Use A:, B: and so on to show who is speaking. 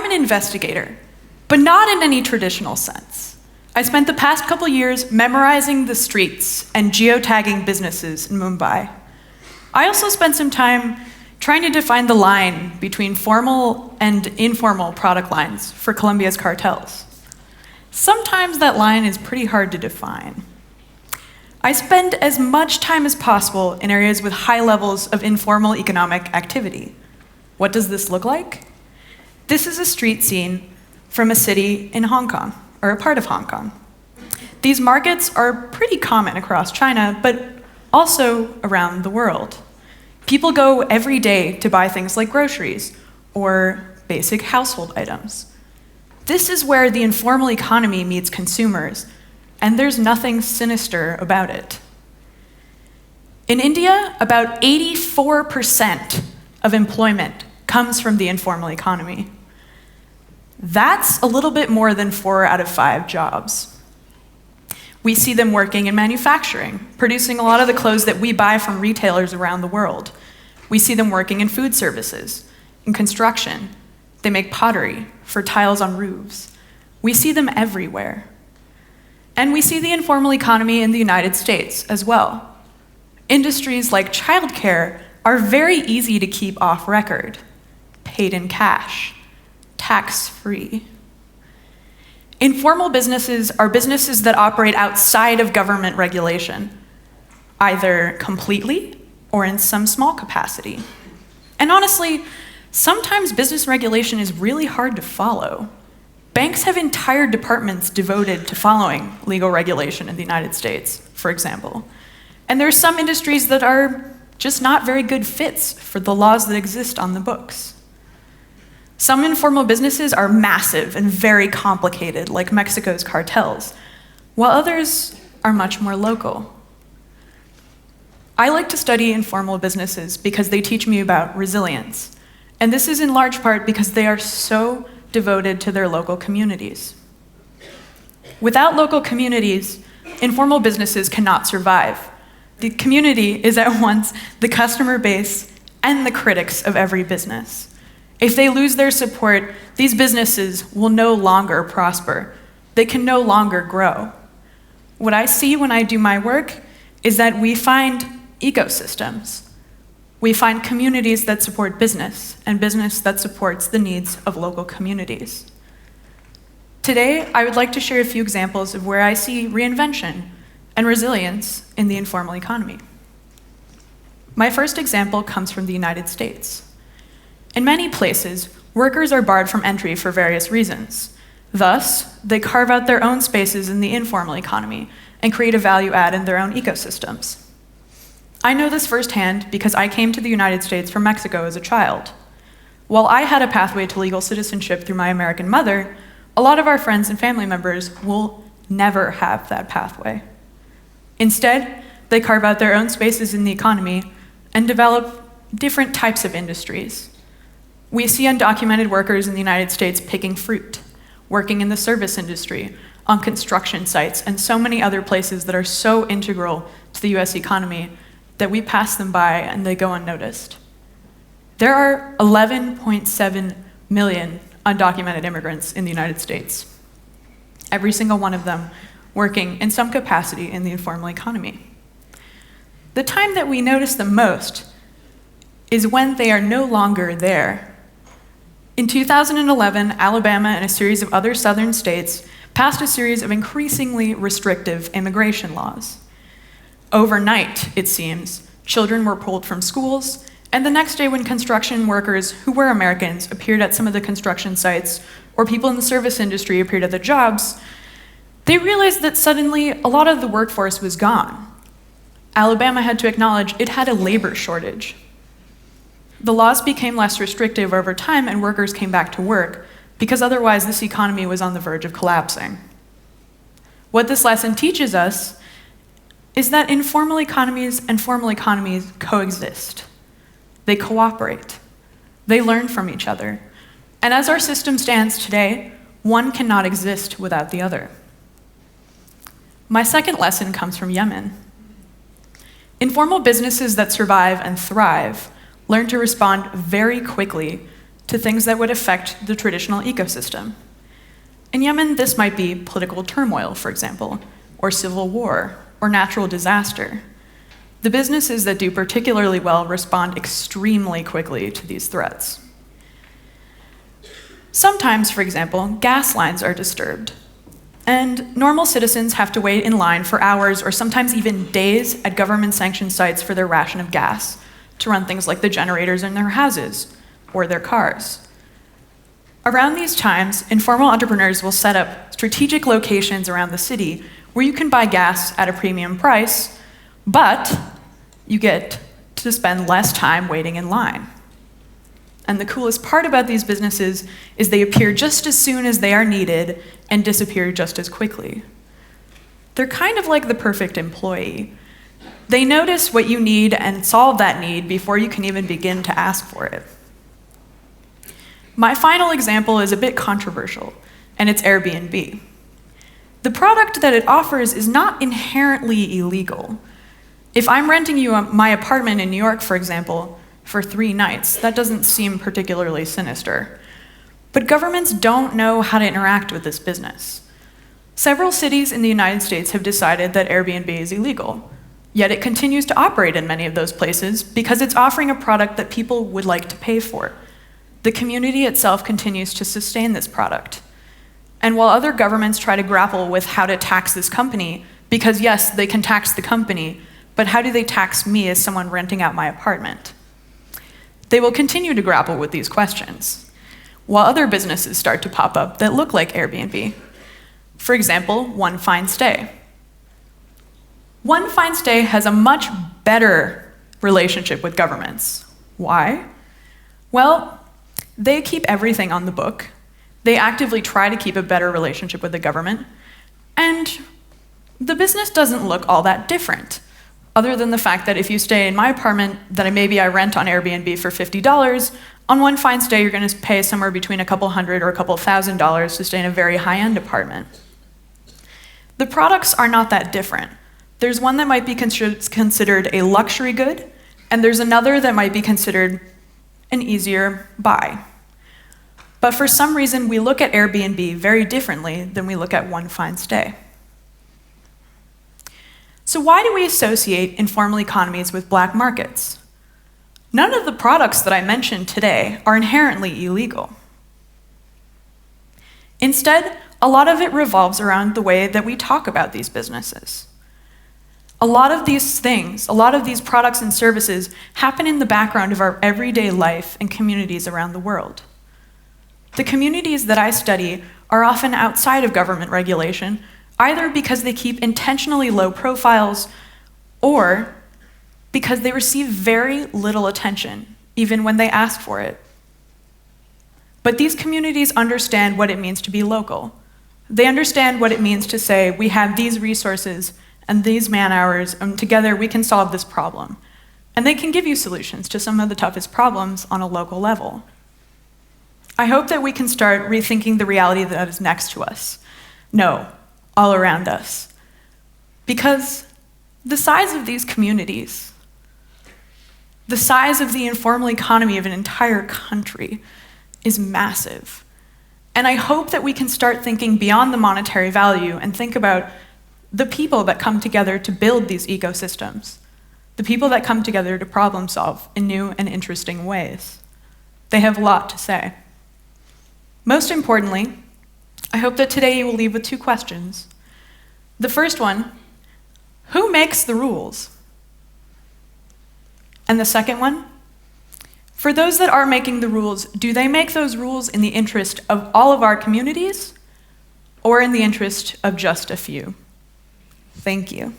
A: I'm an investigator, but not in any traditional sense. I spent the past couple years memorizing the streets and geotagging businesses in Mumbai. I also spent some time trying to define the line between formal and informal product lines for Colombia's cartels. Sometimes that line is pretty hard to define. I spend as much time as possible in areas with high levels of informal economic activity. What does this look like? This is a street scene from a city in Hong Kong, or a part of Hong Kong. These markets are pretty common across China, but also around the world. People go every day to buy things like groceries or basic household items. This is where the informal economy meets consumers, and there's nothing sinister about it. In India, about 84% of employment comes from the informal economy. That's a little bit more than 4 out of 5 jobs. We see them working in manufacturing, producing a lot of the clothes that we buy from retailers around the world. We see them working in food services, in construction. They make pottery for tiles on roofs. We see them everywhere. And we see the informal economy in the United States as well. Industries like childcare are very easy to keep off record, paid in cash, tax-free. Informal businesses are businesses that operate outside of government regulation, either completely or in some small capacity. And honestly, sometimes business regulation is really hard to follow. Banks have entire departments devoted to following legal regulation in the United States, for example. And there are some industries that are just not very good fits for the laws that exist on the books. Some informal businesses are massive and very complicated, like Mexico's cartels, while others are much more local. I like to study informal businesses because they teach me about resilience, and this is in large part because they are so devoted to their local communities. Without local communities, informal businesses cannot survive. The community is at once the customer base and the critics of every business. If they lose their support, these businesses will no longer prosper. They can no longer grow. What I see when I do my work is that we find ecosystems. We find communities that support business, and business that supports the needs of local communities. Today, I would like to share a few examples of where I see reinvention and resilience in the informal economy. My first example comes from the United States. In many places, workers are barred from entry for various reasons. Thus, they carve out their own spaces in the informal economy and create a value add in their own ecosystems. I know this firsthand because I came to the United States from Mexico as a child. While I had a pathway to legal citizenship through my American mother, a lot of our friends and family members will never have that pathway. Instead, they carve out their own spaces in the economy and develop different types of industries. We see undocumented workers in the United States picking fruit, working in the service industry, on construction sites, and so many other places that are so integral to the US economy that we pass them by and they go unnoticed. There are 11.7 million undocumented immigrants in the United States, every single one of them working in some capacity in the informal economy. The time that we notice them most is when they are no longer there. In 2011, Alabama and a series of other southern states passed a series of increasingly restrictive immigration laws. Overnight, it seems, children were pulled from schools, and the next day when construction workers who were Americans appeared at some of the construction sites, or people in the service industry appeared at the jobs, they realized that suddenly a lot of the workforce was gone. Alabama had to acknowledge it had a labor shortage. The laws became less restrictive over time and workers came back to work, because otherwise this economy was on the verge of collapsing. What this lesson teaches us is that informal economies and formal economies coexist. They cooperate. They learn from each other. And as our system stands today, one cannot exist without the other. My second lesson comes from Yemen. Informal businesses that survive and thrive learn to respond very quickly to things that would affect the traditional ecosystem. In Yemen, this might be political turmoil, for example, or civil war, or natural disaster. The businesses that do particularly well respond extremely quickly to these threats. Sometimes, for example, gas lines are disturbed, and normal citizens have to wait in line for hours or sometimes even days at government-sanctioned sites for their ration of gas to run things like the generators in their houses or their cars. Around these times, informal entrepreneurs will set up strategic locations around the city where you can buy gas at a premium price, but you get to spend less time waiting in line. And the coolest part about these businesses is they appear just as soon as they are needed and disappear just as quickly. They're kind of like the perfect employee. They notice what you need and solve that need before you can even begin to ask for it. My final example is a bit controversial, and it's Airbnb. The product that it offers is not inherently illegal. If I'm renting you my apartment in New York, for example, for 3 nights, that doesn't seem particularly sinister. But governments don't know how to interact with this business. Several cities in the United States have decided that Airbnb is illegal, yet it continues to operate in many of those places because it's offering a product that people would like to pay for. The community itself continues to sustain this product. And while other governments try to grapple with how to tax this company, because yes, they can tax the company, but how do they tax me as someone renting out my apartment? They will continue to grapple with these questions, while other businesses start to pop up that look like Airbnb. For example, Onefinestay. Onefinestay has a much better relationship with governments. Why? Well, they keep everything on the book. They actively try to keep a better relationship with the government, and the business doesn't look all that different, other than the fact that if you stay in my apartment that maybe I rent on Airbnb for $50, on Onefinestay you're going to pay somewhere between a couple $100 or a couple $1,000 to stay in a very high-end apartment. The products are not that different. There's one that might be considered a luxury good, and there's another that might be considered an easier buy. But for some reason, we look at Airbnb very differently than we look at Onefinestay. So why do we associate informal economies with black markets? None of the products that I mentioned today are inherently illegal. Instead, a lot of it revolves around the way that we talk about these businesses. A lot of these things, a lot of these products and services happen in the background of our everyday life and communities around the world. The communities that I study are often outside of government regulation, either because they keep intentionally low profiles or because they receive very little attention, even when they ask for it. But these communities understand what it means to be local. They understand what it means to say, we have these resources and these man-hours, and together we can solve this problem. And they can give you solutions to some of the toughest problems on a local level. I hope that we can start rethinking the reality that is next to us. No, all around us. Because the size of these communities, the size of the informal economy of an entire country is massive. And I hope that we can start thinking beyond the monetary value and think about the people that come together to build these ecosystems, the people that come together to problem solve in new and interesting ways. They have a lot to say. Most importantly, I hope that today you will leave with 2 questions. The first one, who makes the rules? And the second one, for those that are making the rules, do they make those rules in the interest of all of our communities or in the interest of just a few? Thank you.